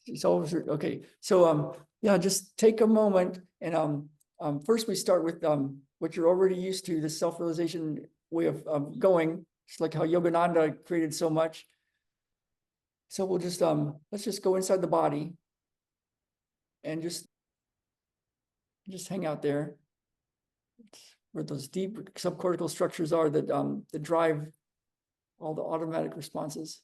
It's always okay. So yeah, just take a moment and first we start with what you're already used to, the self-realization way of going. It's like how Yogananda created so much. So we'll just let's just go inside the body and just hang out there. Where those deep subcortical structures are that drive all the automatic responses.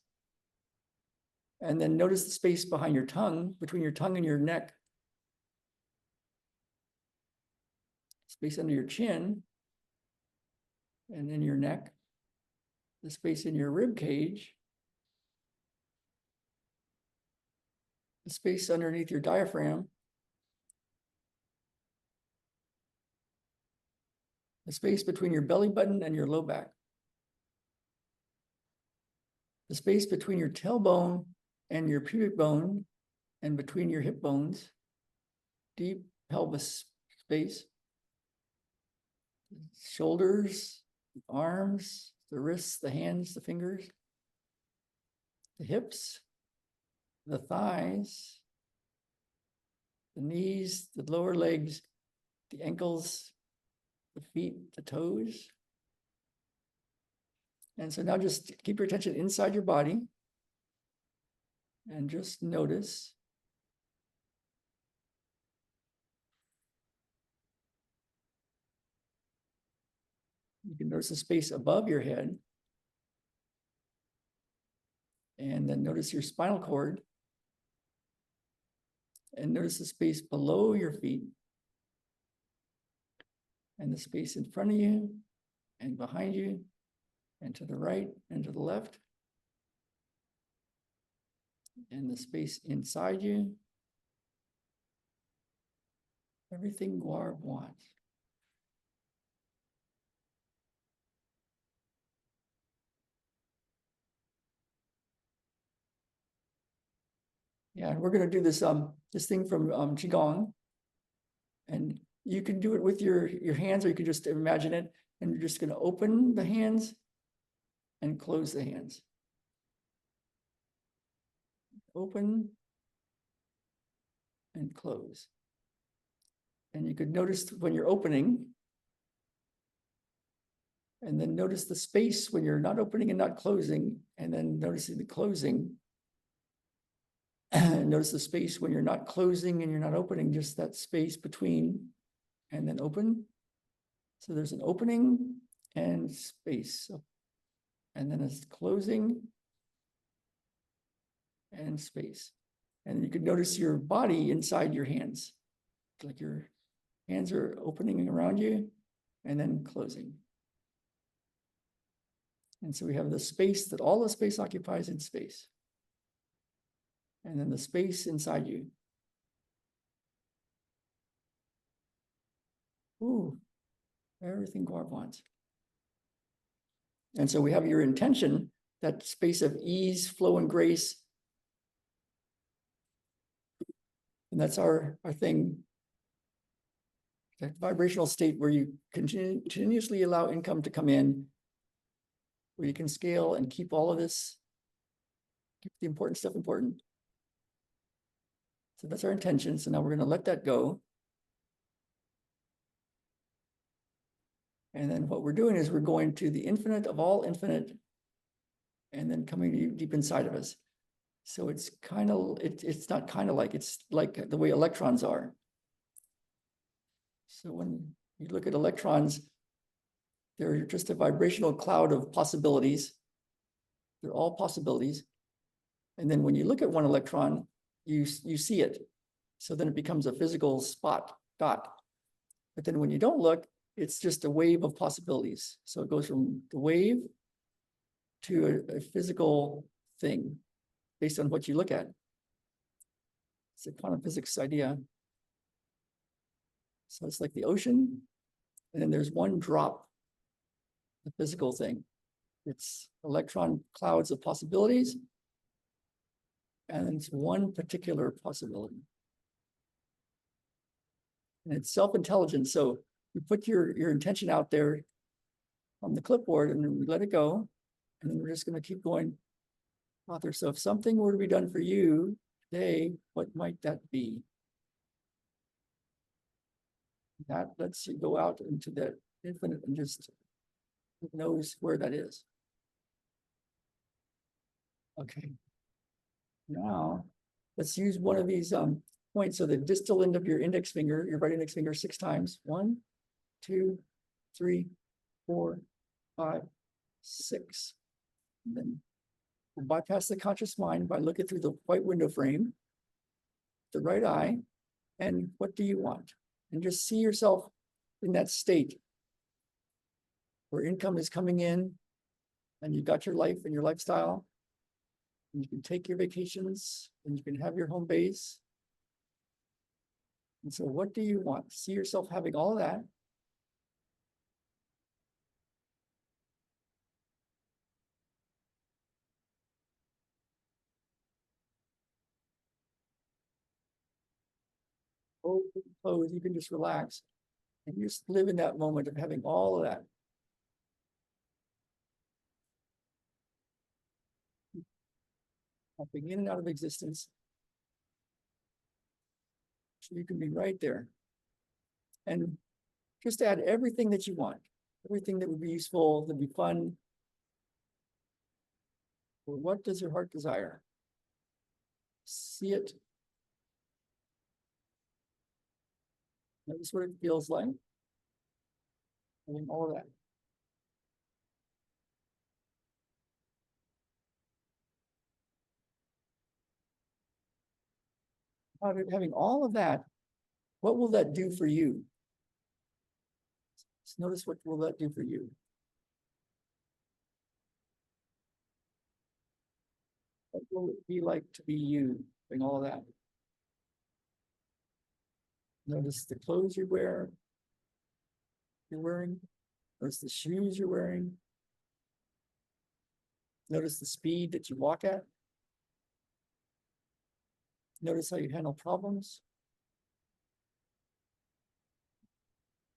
And then notice the space behind your tongue, between your tongue and your neck. Space under your chin and in your neck. The space in your rib cage. The space underneath your diaphragm. The space between your belly button and your low back. The space between your tailbone and your pubic bone and between your hip bones. Deep pelvis space. Shoulders, arms, the wrists, the hands, the fingers, the hips, the thighs, the knees, the lower legs, the ankles, the feet, the toes. And so now just keep your attention inside your body and just notice. You can notice the space above your head. And then notice your spinal cord. And notice the space below your feet. And the space in front of you and behind you and to the right and to the left. And the space inside you. Everything Guar wants. Yeah, and we're going to do this this thing from Qigong. And you can do it with your hands, or you can just imagine it. And you're just going to open the hands and close the hands. Open and close. And you could notice when you're opening, and then notice the space when you're not opening and not closing, and then noticing the closing. Notice the space when you're not closing and you're not opening, just that space between and then open. So there's an opening and space. And then it's closing and space. And you can notice your body inside your hands. It's like your hands are opening around you and then closing. And so we have the space that all the space occupies in space. And then the space inside you. Ooh, everything God wants. And so we have your intention, that space of ease, flow, and grace. And that's our thing. That vibrational state where you continuously allow income to come in, where you can scale and keep all of this, keep the important stuff important. So that's our intention. So now we're going to let that go. And then what we're doing is we're going to the infinite of all infinite, and then coming deep inside of us. So it's kind of, it's not kind of like, it's like the way electrons are. So when you look at electrons, they're just a vibrational cloud of possibilities. They're all possibilities. And then when you look at one electron, you see it. So then it becomes a physical dot. But then when you don't look, it's just a wave of possibilities. So it goes from the wave to a physical thing based on what you look at. It's a quantum physics idea. So it's like the ocean, and then there's one drop, the physical thing. It's electron clouds of possibilities, and it's one particular possibility. And it's self-intelligent. So you put your intention out there on the clipboard, and then we let it go. And then we're just going to keep going out there. So if something were to be done for you day, what might that be? That lets you go out into the infinite and just knows where that is. Okay. Now, let's use one of these points. So the distal end of your index finger, your right index finger 6 times. 1, 2, 3, 4, 5, 6. And then we'll bypass the conscious mind by looking through the white window frame, the right eye, and what do you want? And just see yourself in that state where income is coming in and you got your life and your lifestyle. And you can take your vacations and you can have your home base. And so what do you want? See yourself having all of that. Open, close, you can just relax and just live in that moment of having all of that. Popping in and out of existence. So you can be right there. And just add everything that you want, everything that would be useful, that'd be fun. Or what does your heart desire? See it. Notice what it feels like. Having all of that. Having all of that, what will that do for you? Just notice what will that do for you. What will it be like to be you, doing all of that? Notice the clothes you're wearing. Notice the shoes you're wearing. Notice the speed that you walk at. Notice how you handle problems.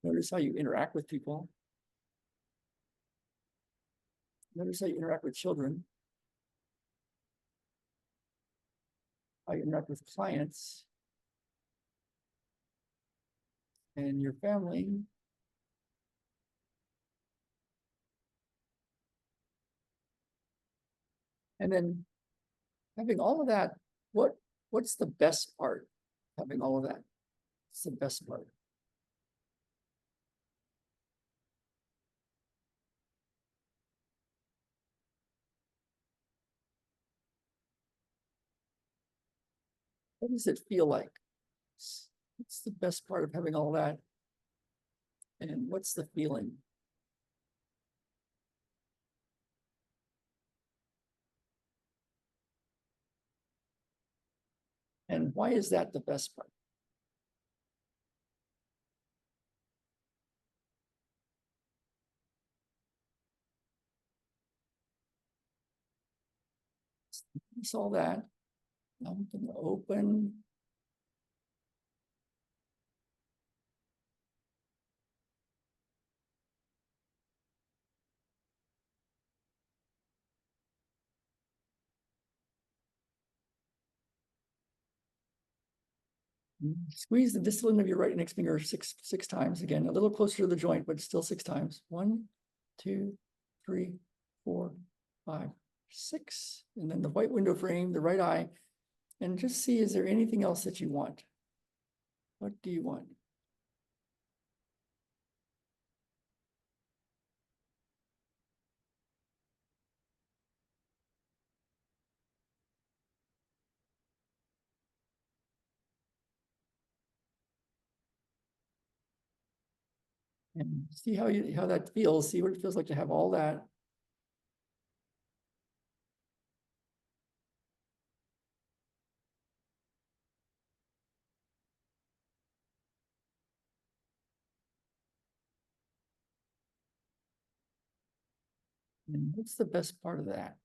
Notice how you interact with people. Notice how you interact with children. How you interact with clients. And your family. And then having all of that, what's the best part? Having all of that. It's the best part. What does it feel like? What's the best part of having all that? And what's the feeling? And why is that the best part? It's all that. I'm going to open. Squeeze the distal end of your right index finger six times. Again, a little closer to the joint, but still 6 times. 1, 2, 3, 4, 5, 6. And then the white window frame, the right eye. And just see, is there anything else that you want? What do you want? And see how that feels. See what it feels like to have all that. And what's the best part of that?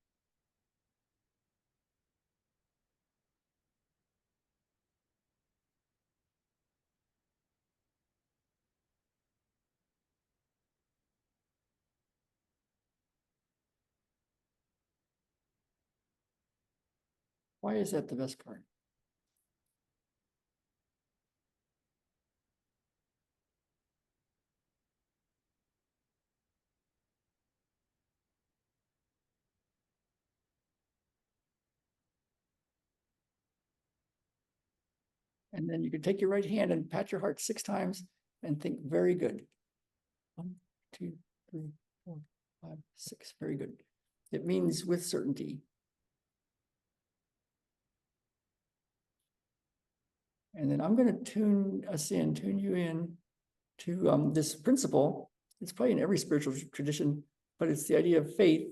Why is that the best part? And then you can take your right hand and pat your heart 6 times and think, very good. 1, 2, 3, 4, 5, 6. Very good. It means with certainty. And then I'm going to tune you in to this principle. It's probably in every spiritual tradition, but it's the idea of faith.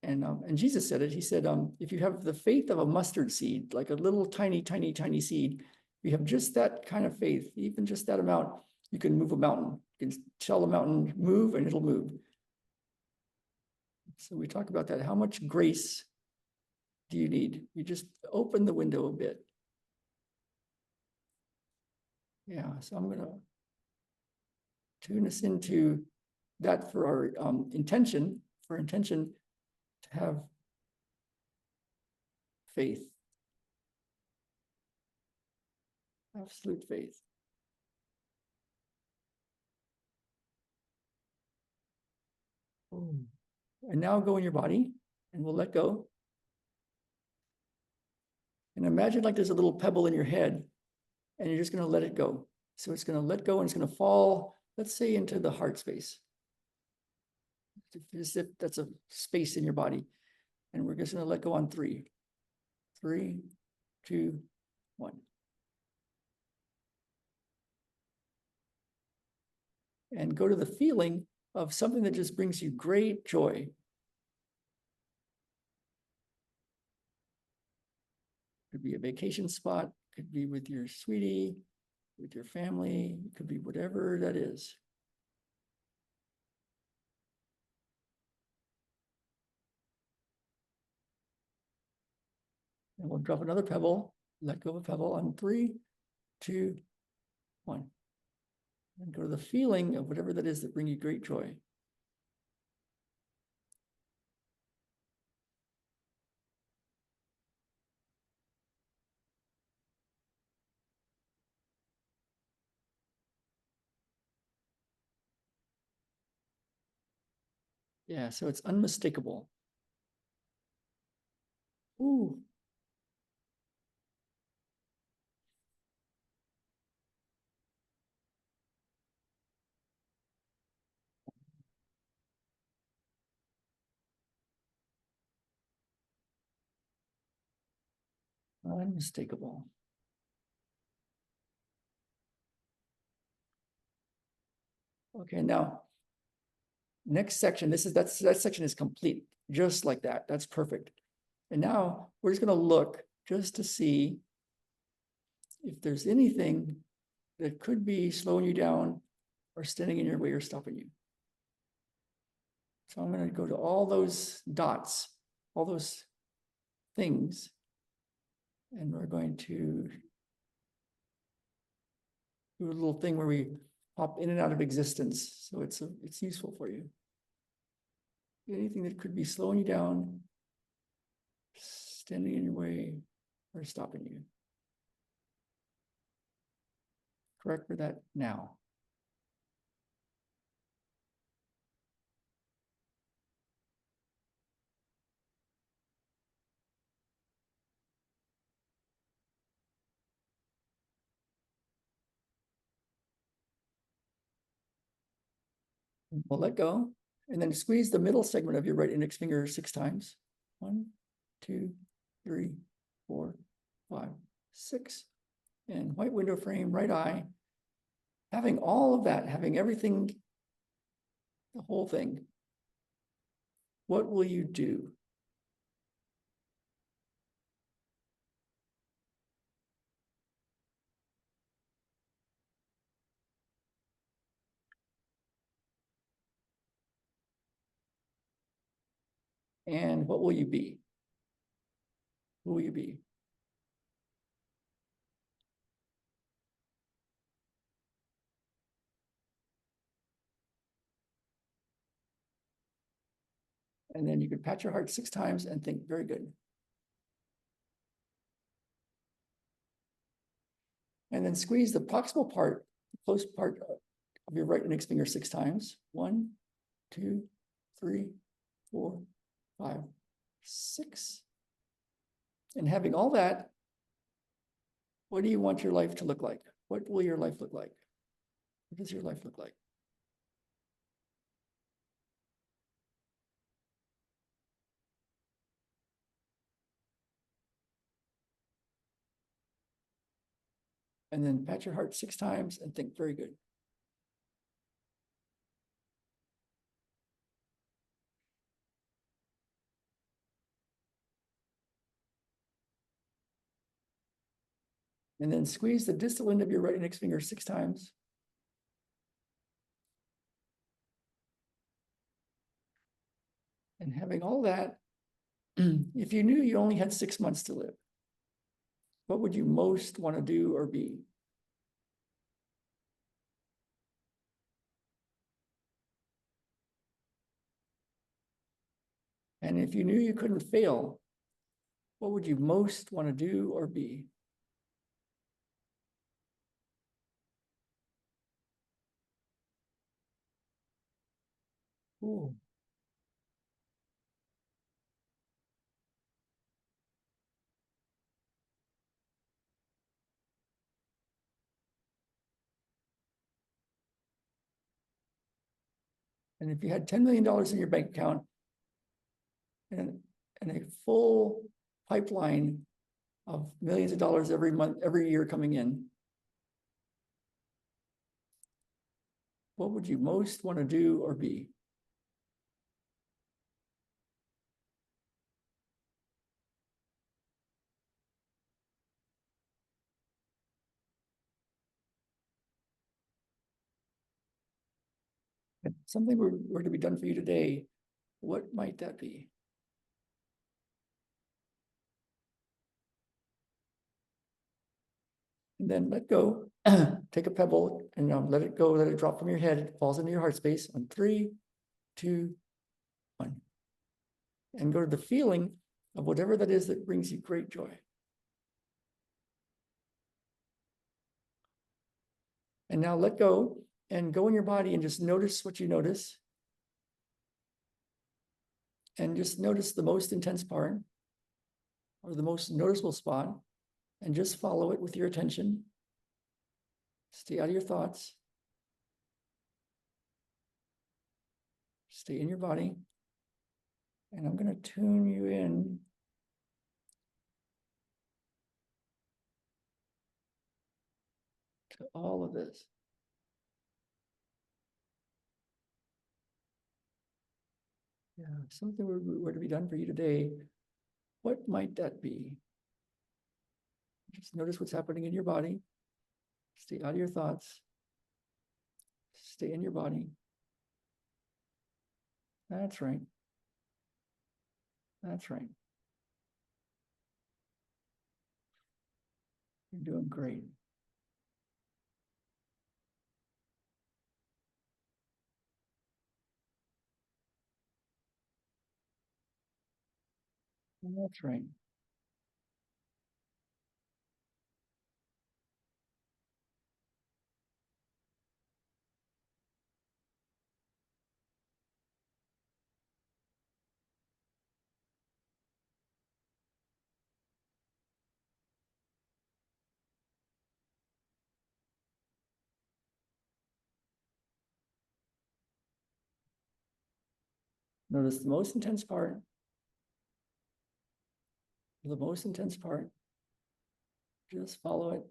And Jesus said it. He said, if you have the faith of a mustard seed, like a little tiny, tiny, tiny seed, you have just that kind of faith, even just that amount, you can move a mountain. You can tell the mountain move and it'll move. So we talk about that. How much grace do you need? You just open the window a bit. Yeah, so I'm going to tune us into that for our intention to have faith, absolute faith. And now go in your body and we'll let go. And imagine like there's a little pebble in your head and you're just going to let it go. So it's going to let go and it's going to fall, let's say, into the heart space. As if that's a space in your body. And we're just going to let go on 3. 3, 2, 1. And go to the feeling of something that just brings you great joy. Could be a vacation spot, could be with your sweetie, with your family, it could be whatever that is. And we'll drop another pebble, let go of a pebble on 3, 2, 1. And go to the feeling of whatever that is that brings you great joy. Yeah, so it's unmistakable. Ooh. Unmistakable. Okay, now, next section, that section is complete, just like that. That's perfect. And now we're just going to look just to see if there's anything that could be slowing you down or standing in your way or stopping you. So I'm going to go to all those dots, all those things, and we're going to do a little thing where we pop in and out of existence. So it's useful for you. Anything that could be slowing you down, standing in your way, or stopping you. Correct for that now. We'll let go, and then squeeze the middle segment of your right index finger 6 times. 1, 2, 3, 4, 5, 6. And white window frame, right eye. Having all of that, having everything, the whole thing, what will you do? And what will you be? Who will you be? And then you can pat your heart 6 times and think, very good. And then squeeze the proximal part, the close part of your right index finger 6 times. 1, 2, 3, 4, 5, 6. And having all that, What do you want your life to look like? What will your life look like? What does your life look like? And then pat your heart 6 times and think, very good. And then squeeze the distal end of your right index finger 6 times. And having all that, if you knew you only had 6 months to live, what would you most want to do or be? And if you knew you couldn't fail, what would you most want to do or be? Ooh. And if you had $10 million in your bank account and a full pipeline of millions of dollars every month, every year coming in, what would you most want to do or be? If something were to be done for you today, what might that be? And then let go. Take a pebble and let it go, let it drop from your head. It falls into your heart space on 3, 2, 1. And go to the feeling of whatever that is that brings you great joy. And now let go and go in your body and just notice what you notice. And just notice the most intense part or the most noticeable spot and just follow it with your attention. Stay out of your thoughts. Stay in your body. And I'm going to tune you in to all of this. Yeah, if something were to be done for you today, what might that be? Just notice what's happening in your body. Stay out of your thoughts. Stay in your body. That's right. That's right. You're doing great. That's right. Notice the most intense part. The most intense part. Just follow it.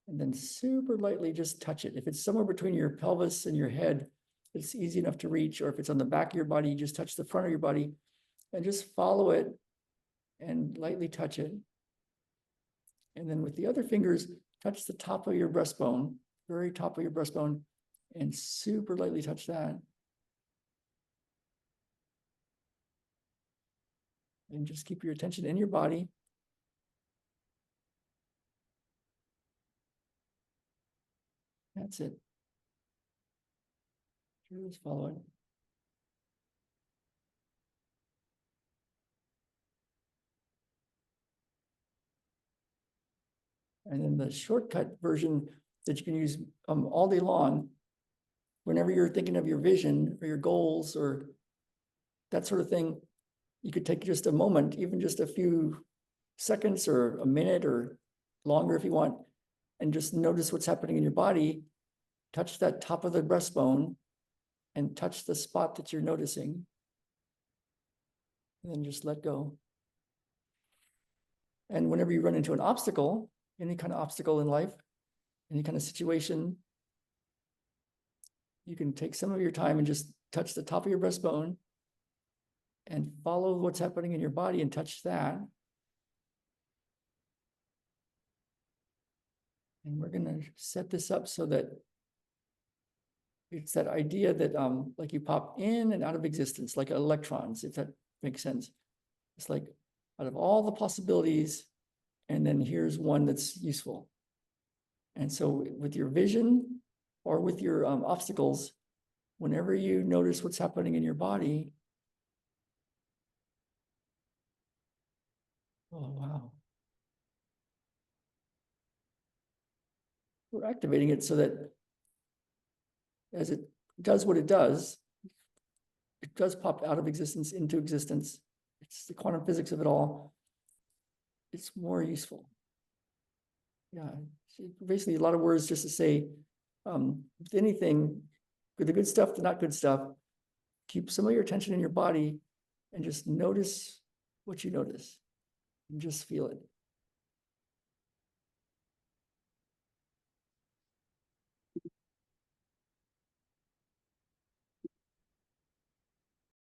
And then super lightly just touch it. If it's somewhere between your pelvis and your head, it's easy enough to reach. Or if it's on the back of your body, you just touch the front of your body and just follow it and lightly touch it. And then with the other fingers, touch the top of your breastbone, very top of your breastbone, and super lightly touch that. And just keep your attention in your body. That's it. Just follow it. And then the shortcut version that you can use all day long, whenever you're thinking of your vision or your goals or that sort of thing, you could take just a moment, even just a few seconds or a minute or longer if you want, and just notice what's happening in your body. Touch that top of the breastbone and touch the spot that you're noticing. And then just let go. And whenever you run into an obstacle, any kind of obstacle in life, any kind of situation, you can take some of your time and just touch the top of your breastbone and follow what's happening in your body and touch that. And we're going to set this up so that it's that idea that like you pop in and out of existence, like electrons, if that makes sense. It's like out of all the possibilities, and then here's one that's useful. And so with your vision or with your obstacles, whenever you notice what's happening in your body, oh, wow. We're activating it so that as it does what it does pop out of existence into existence. It's the quantum physics of it all. It's more useful. Yeah, basically a lot of words just to say, with anything, with the good stuff, the not good stuff, keep some of your attention in your body and just notice what you notice and just feel it.